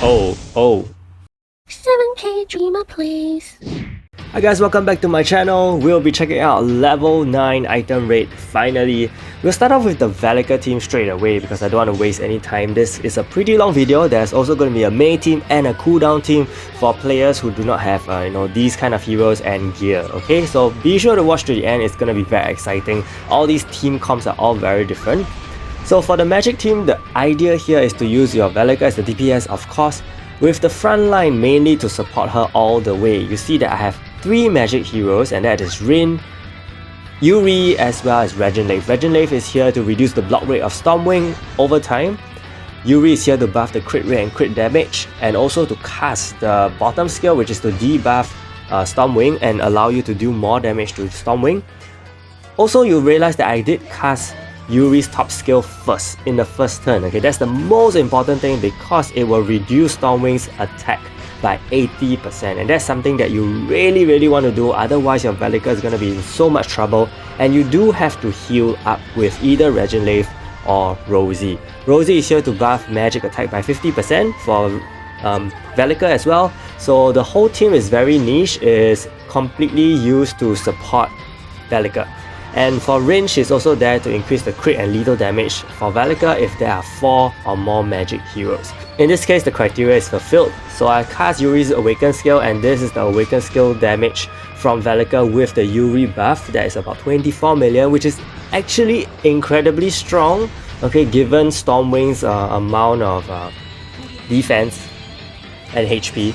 Oh. 7K Dreamer, please. Hi guys, welcome back to my channel. We'll be checking out level 9 item rate finally. We'll start off with the Velika team straight away because I don't want to waste any time. This is a pretty long video. There's also going to be a main team and a cooldown team for players who do not have these kind of heroes and gear. Okay, so be sure to watch to the end. It's going to be very exciting. All these team comps are all very different. So for the magic team, the idea here is to use your Velika as the DPS, of course, with the front line mainly to support her all the way. You see that I have 3 magic heroes, and that is Rin, Yuri, as well as Regenerative. Regenerative is here to reduce the block rate of Stormwing over time. Yuri is here to buff the crit rate and crit damage, and also to cast the bottom skill, which is to debuff Stormwing and allow you to do more damage to Stormwing. Also, you realize that I did cast Yuri's top skill first in the first turn. Okay, that's the most important thing because it will reduce Stormwing's attack by 80%, and that's something that you really want to do. Otherwise your Velika is going to be in so much trouble, and you do have to heal up with either Regenerative or Rosie. Rosie is here to buff magic attack by 50% for Velika as well. So the whole team is very niche, is completely used to support Velika. And for Rin, she's also there to increase the crit and lethal damage for Velika if there are 4 or more magic heroes. In this case, the criteria is fulfilled. So I cast Yuri's Awaken skill, and this is the Awaken skill damage from Velika with the Yuri buff. That is about 24 million, which is actually incredibly strong, okay, given Stormwing's amount of defense and HP.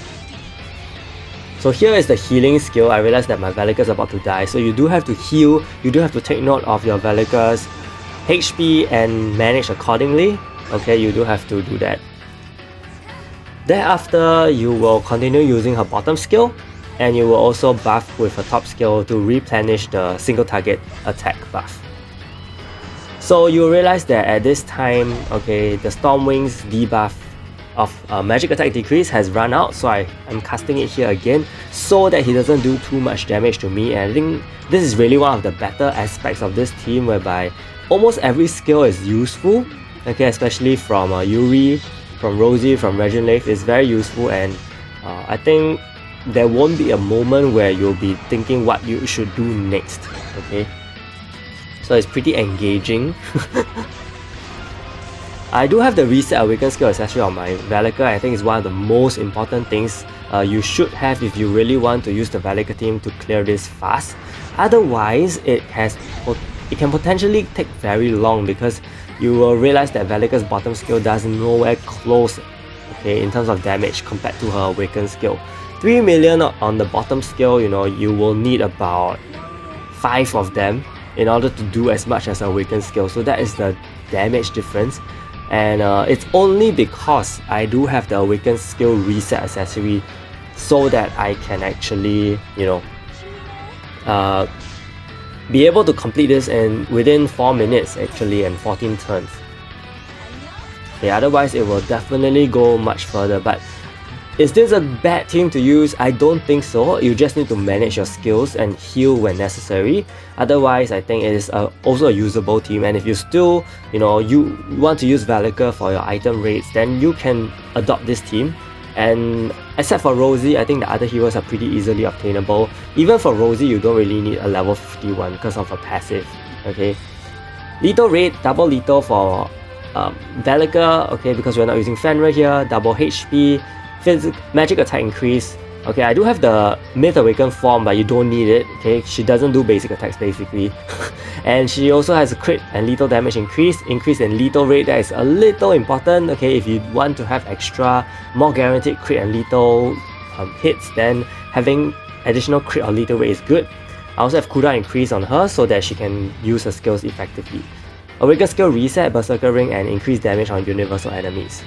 So here is the healing skill. I realized that my Velika is about to die, so you do have to heal. You do have to take note of your Velika's HP and manage accordingly. Okay, you do have to do that. Thereafter, you will continue using her bottom skill, and you will also buff with her top skill to replenish the single target attack buff. So you realize that at this time, okay, the Stormwing's debuff of magic attack decrease has run out, so I'm casting it here again so that he doesn't do too much damage to me. And I think this is really one of the better aspects of this team, whereby almost every skill is useful, okay, especially from Yuri, from Rosie, from Regenerative is very useful, and I think there won't be a moment where you'll be thinking what you should do next, okay? So it's pretty engaging. I do have the Reset Awaken skill accessory on my Velika. I think it's one of the most important things you should have if you really want to use the Velika team to clear this fast. Otherwise, it can potentially take very long because you will realize that Velika's bottom skill does nowhere close, okay, in terms of damage compared to her Awaken skill. 3 million on the bottom skill, you will need about 5 of them in order to do as much as Awaken skill. So that is the damage difference. And it's only because I do have the Awaken skill reset accessory so that I can actually, be able to complete this within 4 minutes actually, and 14 turns. Okay, otherwise it will definitely go much further. But is this a bad team to use? I don't think so. You just need to manage your skills and heal when necessary. Otherwise, I think it is also a usable team. And if you still, you want to use Velika for your item rates, then you can adopt this team. And except for Rosie, I think the other heroes are pretty easily obtainable. Even for Rosie, you don't really need a level 51 because of her passive, okay? Lethal rate, double lethal for Velika, okay, because we're not using Fenrir here. Double HP, magic attack increase. Okay, I do have the Myth Awaken form, but you don't need it, okay? She doesn't do basic attacks basically. And she also has a crit and lethal damage increase in lethal rate. That is a little important, okay? If you want to have more guaranteed crit and lethal hits, then having additional crit or lethal rate is good. I also have cooldown increase on her so that she can use her skills effectively. Awaken skill reset, Berserker Ring, and increase damage on universal enemies.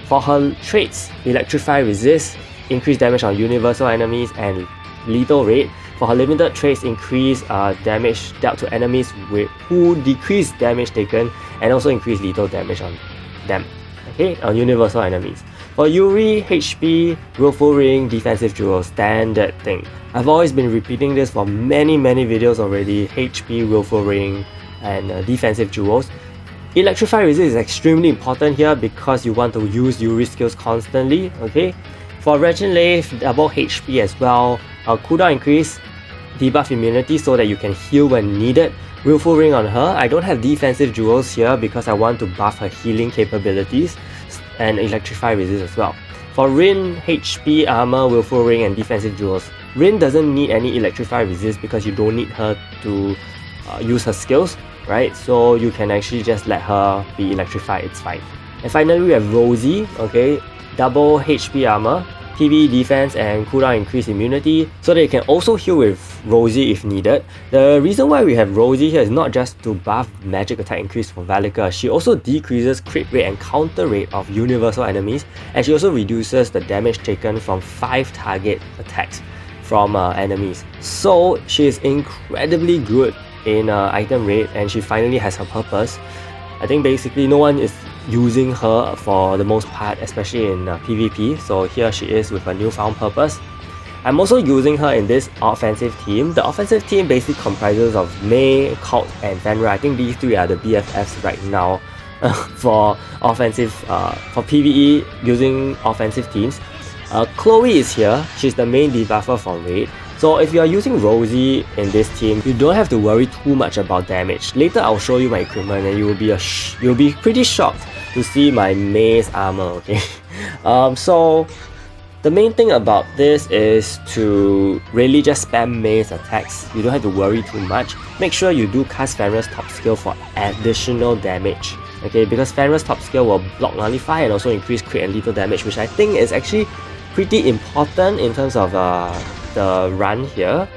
For her traits, Electrify, Resist, increase damage on universal enemies, and lethal rate. For her limited traits, increase damage dealt to enemies who decrease damage taken, and also increase lethal damage on them, okay, on universal enemies. For Yuri, HP, Willful Ring, Defensive Jewel, standard thing. I've always been repeating this for many videos already. HP, Willful Ring, and Defensive Jewels. Electrify resist is extremely important here because you want to use Yuri skills constantly, okay? For Regenlave, double HP as well, cooldown increase, debuff immunity so that you can heal when needed. Willful Ring on her. I don't have defensive jewels here because I want to buff her healing capabilities, and Electrify resist as well. For Rin, HP, armor, Willful Ring and defensive jewels. Rin doesn't need any Electrify resist because you don't need her to use her skills, right? So you can actually just let her be electrified, it's fine. And finally we have Rosie, okay? Double HP armor, PvE defense and cooldown increase immunity, so that you can also heal with Rosie if needed. The reason why we have Rosie here is not just to buff magic attack increase for Velika, she also decreases crit rate and counter rate of universal enemies, and she also reduces the damage taken from 5 target attacks from enemies. So she is incredibly good in item rate, and she finally has her purpose. I think basically no one is using her for the most part, especially in PvP, so here she is with a newfound purpose. I'm also using her in this offensive team. The offensive team basically comprises of Mei, Colt and Fenrir. I think these three are the BFFs right now for offensive, for PvE using offensive teams. Chloe is here, she's the main debuffer for raid. So if you are using Rosie in this team, you don't have to worry too much about damage. Later I'll show you my equipment and you'll be pretty shocked to see my Mei's armor, okay? So the main thing about this is to really just spam Mei's attacks. You don't have to worry too much. Make sure you do cast Fenrir's top skill for additional damage, okay? Because Fenrir's top skill will block nullify and also increase crit and lethal damage, which I think is actually pretty important in terms of the run here.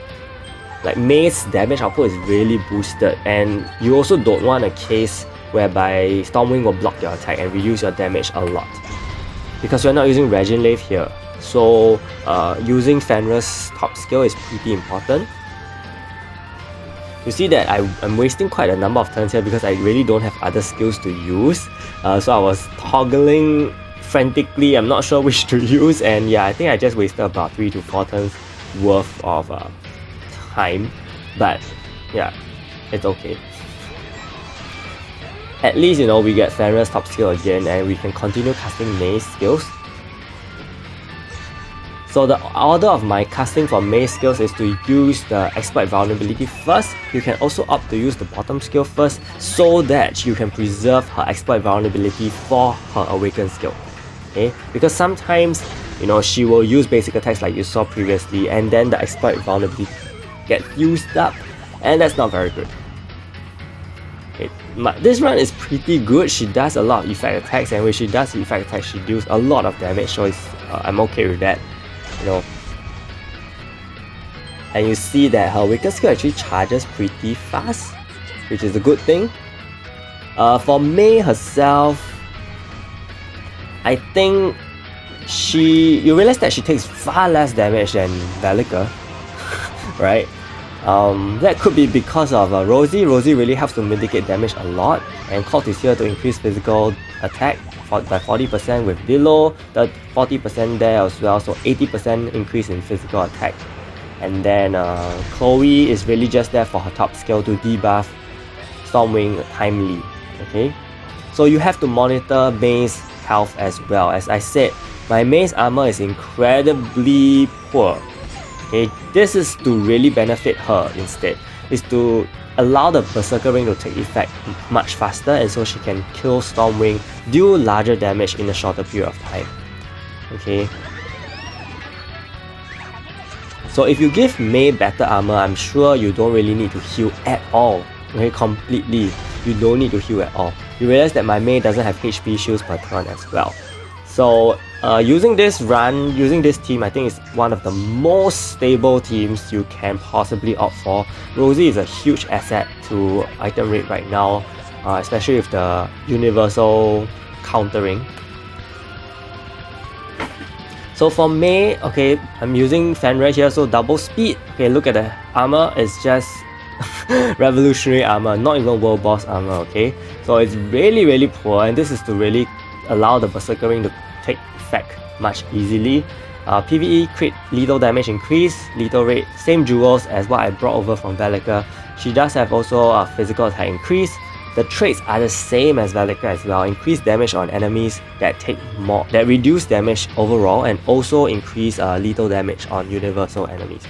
Like Mei's damage output is really boosted, and you also don't want a case whereby Stormwind will block your attack and reduce your damage a lot, because you're not using Regenlave here. So using Fenrir's top skill is pretty important. You see that I'm wasting quite a number of turns here because I really don't have other skills to use. So I was toggling frantically, I'm not sure which to use, and yeah, I think I just wasted about 3 to 4 turns worth of time, but yeah, it's okay. At least, you know, we get Fenrir's top skill again and we can continue casting Mei's skills. So the order of my casting for Mei's skills is to use the exploit vulnerability first. You can also opt to use the bottom skill first so that you can preserve her exploit vulnerability for her awakened skill. Okay? Because sometimes, you know, she will use basic attacks like you saw previously, and then the exploit vulnerability gets used up, and that's not very good. Okay, this run is pretty good. She does a lot of effect attacks, and when she does effect attacks, she deals a lot of damage, so I'm okay with that, you know. And you see that her weaker skill actually charges pretty fast, which is a good thing. For Mei herself, I think you realize that she takes far less damage than Velika, right? That could be because of Rosie. Rosie really helps to mitigate damage a lot, and Colt is here to increase physical attack by 40% with Dillo, the 40% there as well, so 80% increase in physical attack. And then Chloe is really just there for her top skill to debuff Stormwind timely, okay? So you have to monitor Mei's health as well. As I said, my Mei's armor is incredibly poor. Okay, this is to really benefit her instead. Is to allow the Berserker Ring to take effect much faster, and so she can kill Stormwind, deal larger damage in a shorter period of time. Okay. So if you give Mei better armor, I'm sure you don't really need to heal at all. Okay, completely. You don't need to heal at all. You realize that my Mei doesn't have HP shields per turn as well. So using this run, using this team, I think is one of the most stable teams you can possibly opt for. Rosie is a huge asset to item rate right now, especially with the universal countering. So for Mei, okay, I'm using Fenrir here, so double speed. Okay, look at the armor, it's just revolutionary armor, not even world boss armor, okay? So it's really poor, and this is to really allow the Berserker Ring to take effect much easily. PvE crit lethal damage increase, lethal rate, same jewels as what I brought over from Velika. She does have also a physical attack increase, The traits are the same as Velika as well. Increase damage on enemies that reduce damage overall, and also increase lethal damage on universal enemies.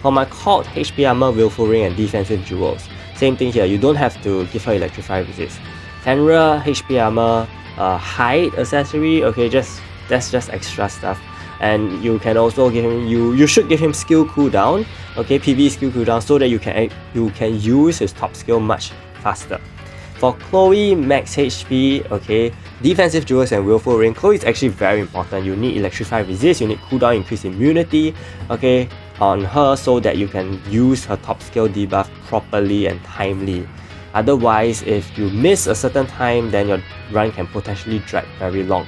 For my cult, HP armor, willful ring, and defensive jewels. Same thing here. You don't have to give her electrify resist. Fenrir, HP armor, hide accessory. Okay, that's just extra stuff. And you can also give him, you should give him skill cooldown, okay, PV skill cooldown, so that you can use his top skill much faster. For Chloe, max HP, okay, defensive jewels and willful ring. Chloe is actually very important. You need electrify resist, you need cooldown, increase immunity, okay, on her, so that you can use her top skill debuff properly and timely. Otherwise, if you miss a certain time, then your run can potentially drag very long.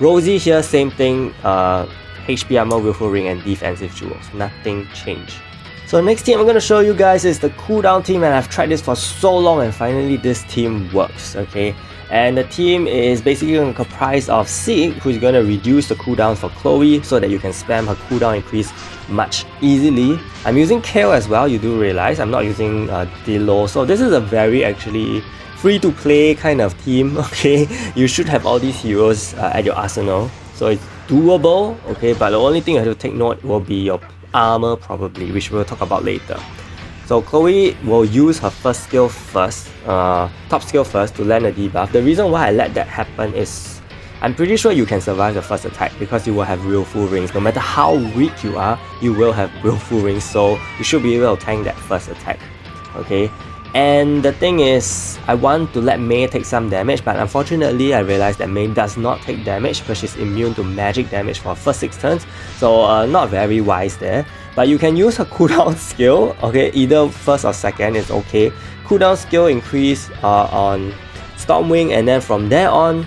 Rosie here, same thing, HP armor, willful ring, and defensive jewels. Nothing changed. So next team I'm going to show you guys is the Cooldown Team, and I've tried this for so long and finally this team works, okay? And the team is basically going to comprise of Seek, who's going to reduce the cooldown for Chloe so that you can spam her cooldown increase much easily. I'm using Kale as well, you do realize. I'm not using Dilo, so this is a very actually free to play kind of team, okay? You should have all these heroes at your arsenal, so it's doable, okay? But the only thing you have to take note will be your armor probably, which we'll talk about later. So Chloe will use her first skill first, top skill first, to land a debuff. The reason why I let that happen is I'm pretty sure you can survive the first attack because you will have willful rings. No matter how weak you are, you will have willful rings, so you should be able to tank that first attack, okay? And the thing is, I want to let Mei take some damage, but unfortunately I realized that Mei does not take damage because she's immune to magic damage for her first 6 turns, so not very wise there. But you can use her cooldown skill, okay, either first or second is okay. Cooldown skill increase on Stormwing, and then from there on,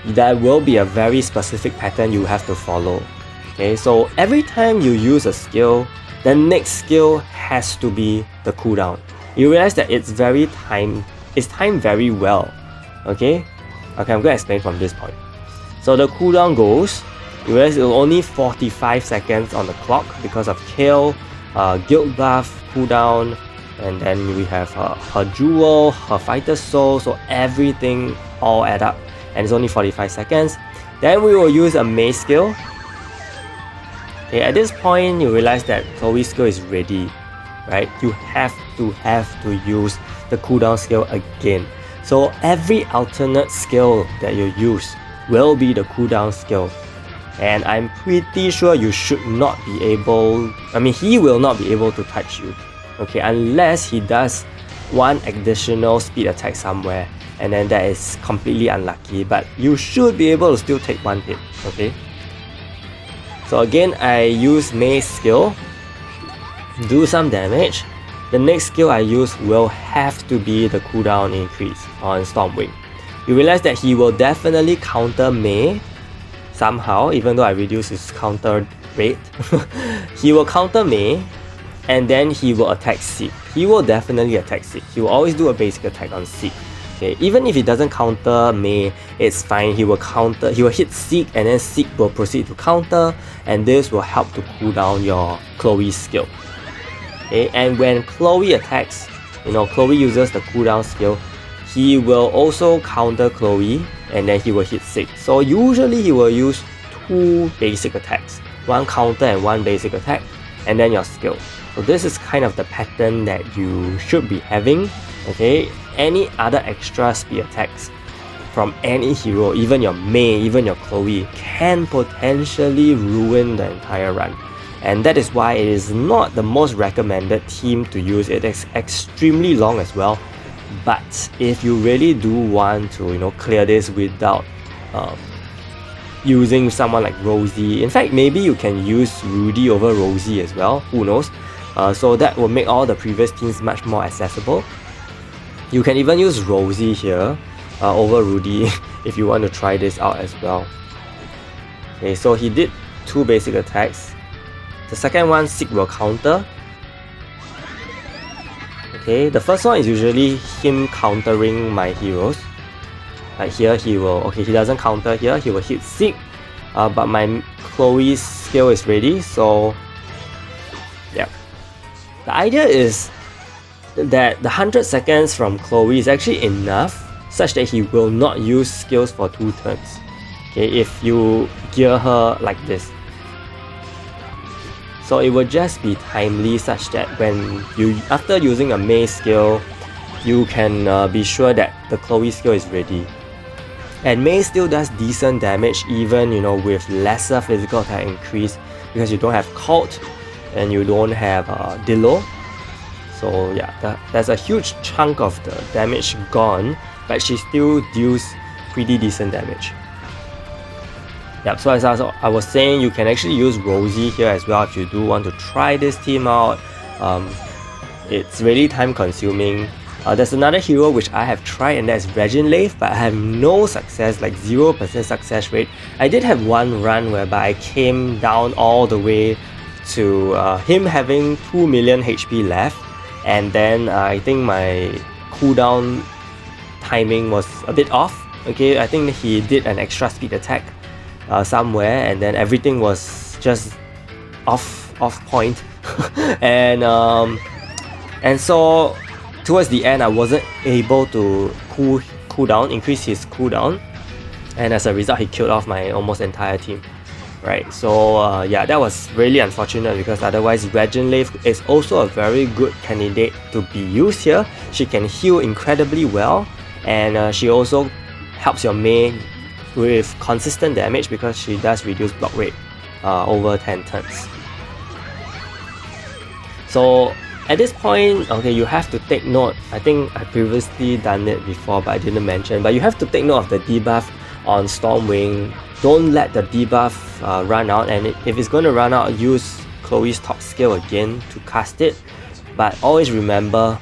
there will be a very specific pattern you have to follow. Okay, so every time you use a skill, the next skill has to be the cooldown. You realize that it's timed very well. Okay, I'm going to explain from this point. So the cooldown goes, you realize it's only 45 seconds on the clock because of Kale, guild buff, cooldown, and then we have her jewel, her fighter soul, so everything all add up, and it's only 45 seconds. Then we will use a Mei skill. Okay, at this point you realize that Chloe's skill is ready, right? You have to use the cooldown skill again. So every alternate skill that you use will be the cooldown skill. And I'm pretty sure you should not be able, he will not be able to touch you, okay, unless he does one additional speed attack somewhere, and then that is completely unlucky, but you should be able to still take one hit, okay? So again, I use Mei's skill, do some damage. The next skill I use will have to be the cooldown increase on Stormwing. You realize that he will definitely counter Mei somehow, even though I reduce his counter rate. He will counter Mei, and then he will attack Seek. He will definitely attack Seek. He will always do a basic attack on Seek. Okay, even if he doesn't counter Mei, it's fine. He will hit Seek, and then Seek will proceed to counter, and this will help to cool down your Chloe skill. Okay, and when Chloe attacks, Chloe uses the cooldown skill, he will also counter Chloe, and then he will hit Seek. So usually he will use 2 basic attacks, 1 counter and 1 basic attack, and then your skill. So this is kind of the pattern that you should be having, okay? Any other extra speed attacks from any hero, even your Mei, even your Chloe, can potentially ruin the entire run. And that is why it is not the most recommended team to use. It is extremely long as well. But if you really do want to, clear this without using someone like Rosie, in fact, maybe you can use Rudy over Rosie as well, who knows? So that will make all the previous teams much more accessible. You can even use Rosie here over Rudy if you want to try this out as well. Okay, so he did 2 basic attacks. The second one, Seek will counter. Okay, the first one is usually him countering my heroes. Like here, he doesn't counter here, he will hit Seek. But my Chloe's skill is ready, so yeah. The idea is that the 100 seconds from Chloe is actually enough such that he will not use skills for 2 turns. Okay, if you gear her like this. So it will just be timely such that when you, after using a Mei skill, you can be sure that the Chloe skill is ready. And Mei still does decent damage even, you know, with lesser physical attack increase, because you don't have cult and you don't have Dilo. So yeah, there's a huge chunk of the damage gone, but she still deals pretty decent damage. Yep, so as I was saying, you can actually use Rosie here as well if you do want to try this team out. It's really time consuming. There's another hero which I have tried, and that's Reginlave, but I have no success, like 0% success rate. I did have one run whereby I came down all the way to him having 2 million HP left, and then I think my cooldown timing was a bit off. Okay, I think he did an extra speed attack somewhere, and then everything was just off point. and so towards the end I wasn't able to increase his cooldown, and as a result he killed off my almost entire team. Right, so yeah, that was really unfortunate, because otherwise Reginlave is also a very good candidate to be used here. She can heal incredibly well, and she also helps your Mei with consistent damage because she does reduce block rate over 10 turns. So at this point, okay, you have to take note. I think I previously done it before but I didn't mention, but you have to take note of the debuff on Stormwing. Don't let the debuff run out, and if it's going to run out, use Chloe's top skill again to cast it. But always remember,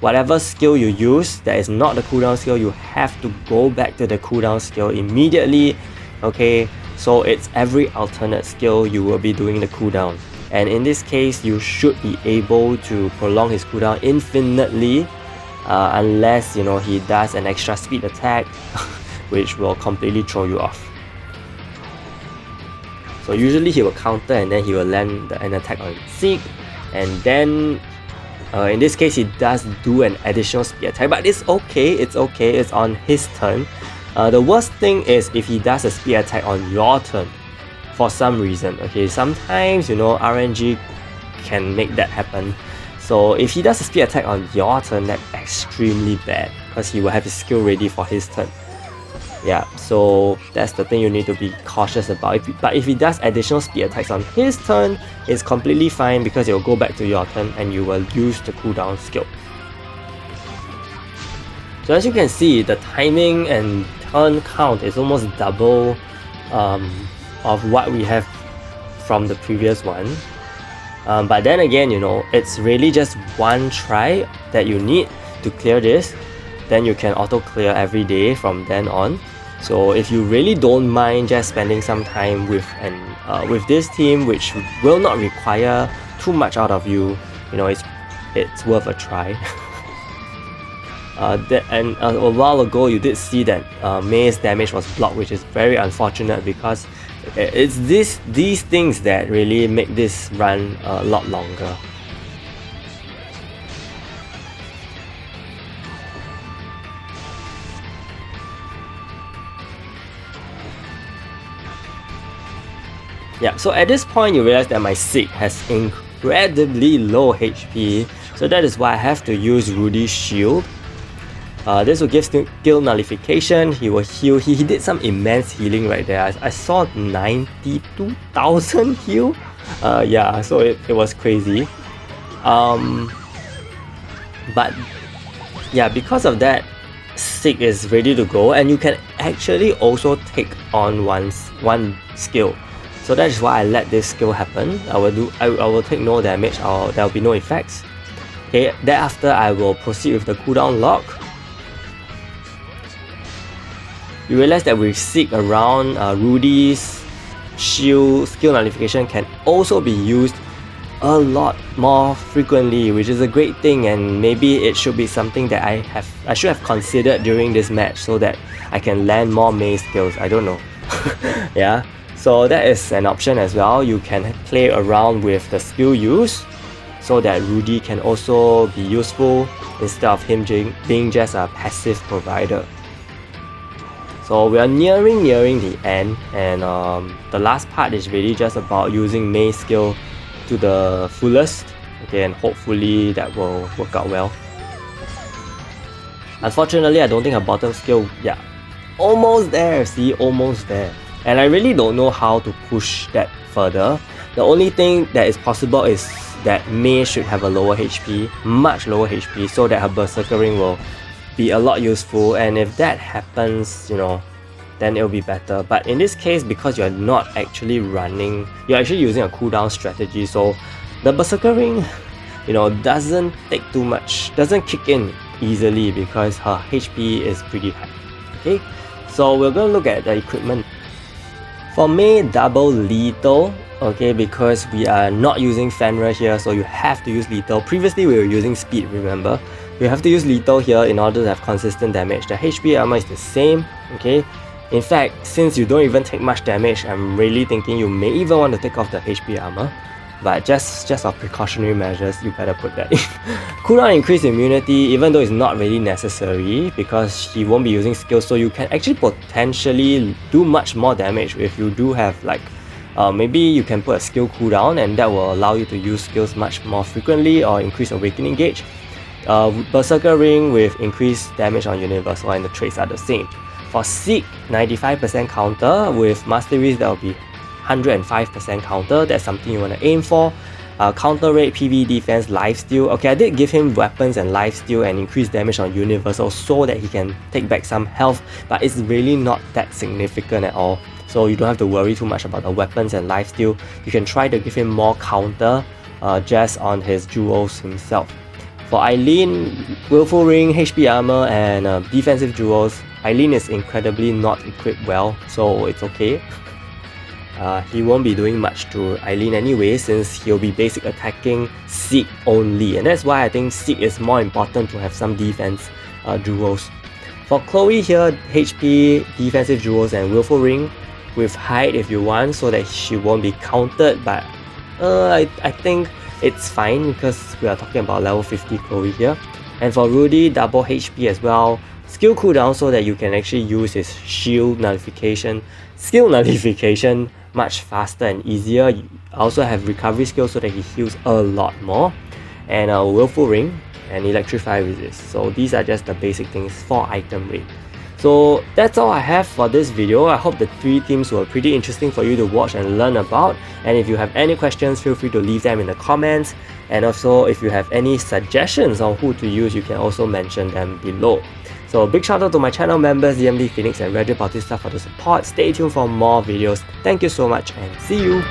whatever skill you use that is not the cooldown skill, you have to go back to the cooldown skill immediately. Okay, so it's every alternate skill you will be doing the cooldown, and in this case you should be able to prolong his cooldown infinitely, unless, you know, he does an extra speed attack which will completely throw you off. So usually he will counter and then he will land an attack on Seek, and then in this case he does do an additional speed attack, but it's okay, it's on his turn. The worst thing is if he does a speed attack on your turn for some reason. Okay, sometimes, you know, RNG can make that happen. So if he does a speed attack on your turn, that's extremely bad, because he will have his skill ready for his turn. Yeah, so that's the thing you need to be cautious about. But if he does additional speed attacks on his turn, it's completely fine, because it will go back to your turn and you will use the cooldown skill. So as you can see, the timing and turn count is almost double of what we have from the previous one. But then again, you know, it's really just one try that you need to clear this. Then you can auto clear every day from then on. So if you really don't mind just spending some time with this team, which will not require too much out of you, you know, it's worth a try. A while ago you did see that Mei's damage was blocked, which is very unfortunate, because it's these things that really make this run a lot longer. Yeah, so at this point you realize that my Seek has incredibly low HP, so that is why I have to use Rudy's shield. This will give skill nullification. He will heal. He did some immense healing right there. I saw 92,000 heal. Yeah, so it was crazy. But yeah, because of that, Seek is ready to go, and you can actually also take on one skill. So that is why I let this skill happen. I will take no damage, there will be no effects. Okay, thereafter I will proceed with the cooldown lock. You realize that with Seek around, Rudy's shield skill nullification can also be used a lot more frequently, which is a great thing, and maybe it should be something that I should have considered during this match, so that I can land more Mei skills. I don't know. Yeah, so that is an option as well. You can play around with the skill use. so that Rudy can also be useful instead of him being just a passive provider. So we are nearing the end, and the last part is really just about using Mei skill to the fullest. Okay, and hopefully that will work out well. Unfortunately, I don't think her bottom skill, yeah, almost there, see, almost there. And I really don't know how to push that further. The only thing that is possible is that Mei should have a lower HP, much lower HP, so that her Berserker Ring will be a lot useful, and if that happens, you know, then it'll be better. But in this case, because you're not actually running, you're actually using a cooldown strategy, so the Berserker Ring, you know, doesn't take too much, doesn't kick in easily because her HP is pretty high. Okay, so we're going to look at the equipment. For Mei, double lethal, okay, because we are not using Fenrir here, so you have to use lethal. Previously we were using speed, remember? You have to use lethal here in order to have consistent damage. The HP armor is the same, okay? In fact, since you don't even take much damage, I'm really thinking you may even want to take off the HP armor. But just of precautionary measures, you better put that in. Cooldown increase immunity, even though it's not really necessary because she won't be using skills, so you can actually potentially do much more damage if you do have like maybe you can put a skill cooldown, and that will allow you to use skills much more frequently or increase awakening gauge. Berserker Ring with increased damage on universal, and the traits are the same. For Seek, 95% counter, with masteries that will be 105% counter. That's something you want to aim for. Counter rate, PV defense, lifesteal. Okay, I did give him weapons and lifesteal and increased damage on universal so that he can take back some health, but it's really not that significant at all. So you don't have to worry too much about the weapons and lifesteal. You can try to give him more counter just on his jewels himself. For Eileen, Willful Ring, HP armor, and defensive jewels, Eileen is incredibly not equipped well, so it's okay. He won't be doing much to Eileen anyway, since he'll be basic attacking Seek only, and that's why I think Seek is more important to have some defense jewels. For Chloe here, HP, defensive jewels, and Willful Ring with hide if you want, so that she won't be countered, but I think it's fine because we are talking about level 50 Chloe here. And for Rudy, double HP as well. Skill cooldown so that you can actually use his shield nullification, skill nullification much faster and easier. You also have recovery skill so that he heals a lot more. And Willful Ring and Electrify Resist. So these are just the basic things for item rate. So that's all I have for this video. I hope the three teams were pretty interesting for you to watch and learn about. And if you have any questions, feel free to leave them in the comments. And also, if you have any suggestions on who to use, you can also mention them below. So big shout out to my channel members, DMD Phoenix and Reggie Bautista for the support. Stay tuned for more videos. Thank you so much and see you!